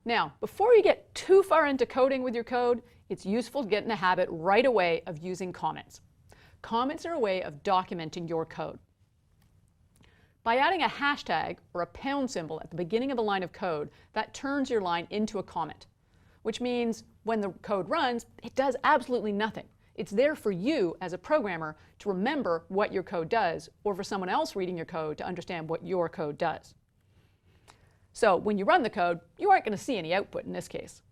Now, before you get too far into coding with your code, it's useful to get in the habit right away of using comments. Comments are a way of documenting your code. By adding a hashtag or a pound symbol at the beginning of a line of code, that turns your line into a comment, which means when the code runs, it does absolutely nothing. It's there for you as a programmer to remember what your code does, or for someone else reading your code to understand what your code does. So when you run the code, you aren't going to see any output in this case.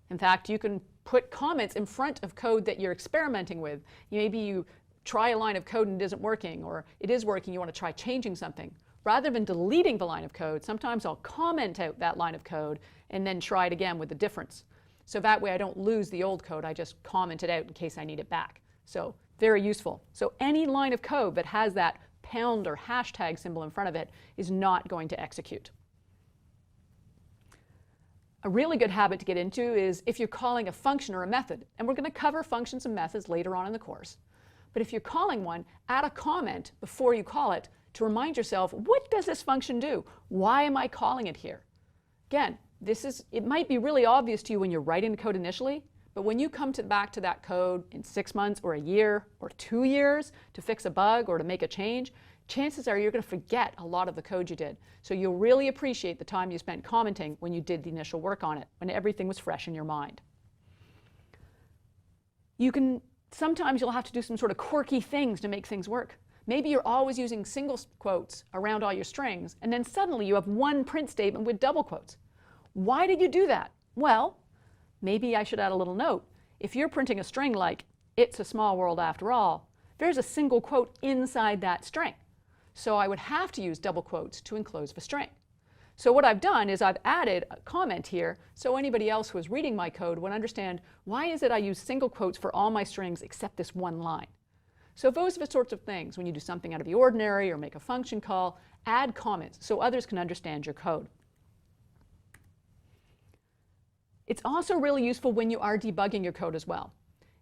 In fact, you can put comments in front of code that you're experimenting with. Maybe you try a line of code and it isn't working, or it is working, you want to try changing something. Rather than deleting the line of code, sometimes I'll comment out that line of code and then try it again with the difference. So that way I don't lose the old code, I just comment it out in case I need it back. So very useful. So any line of code that has that pound or hashtag symbol in front of it is not going to execute. A really good habit to get into is if you're calling a function or a method, and we're going to cover functions and methods later on in the course. But if you're calling one, add a comment before you call it to remind yourself, what does this function do? Why am I calling it here? Again, it might be really obvious to you when you're writing the code initially, but when you come back to that code in 6 months or a year or 2 years to fix a bug or to make a change, chances are you're going to forget a lot of the code you did. So you'll really appreciate the time you spent commenting when you did the initial work on it, when everything was fresh in your mind. Sometimes you'll have to do some sort of quirky things to make things work. Maybe you're always using single quotes around all your strings, and then suddenly you have one print statement with double quotes. Why did you do that? Well, maybe I should add a little note. If you're printing a string like, "It's a small world after all," there's a single quote inside that string. So I would have to use double quotes to enclose the string. So what I've done is I've added a comment here so anybody else who is reading my code would understand, why is it I use single quotes for all my strings except this one line? So those are the sorts of things, when you do something out of the ordinary or make a function call, add comments so others can understand your code. It's also really useful when you are debugging your code as well.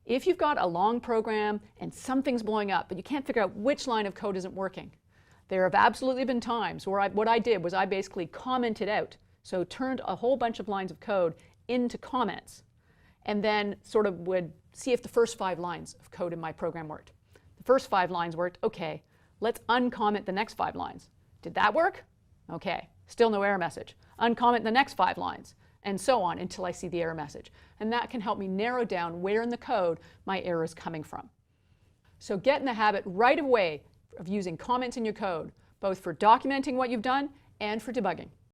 If you've got a long program and something's blowing up, but you can't figure out which line of code isn't working, there have absolutely been times where what I did was I basically commented out, so turned a whole bunch of lines of code into comments, and then sort of would see if the first 5 lines of code in my program worked. The first 5 lines worked, okay, let's uncomment the next 5 lines. Did that work? Okay, still no error message. Uncomment the next 5 lines, and so on until I see the error message. And that can help me narrow down where in the code my error is coming from. So get in the habit right away of using comments in your code, both for documenting what you've done and for debugging.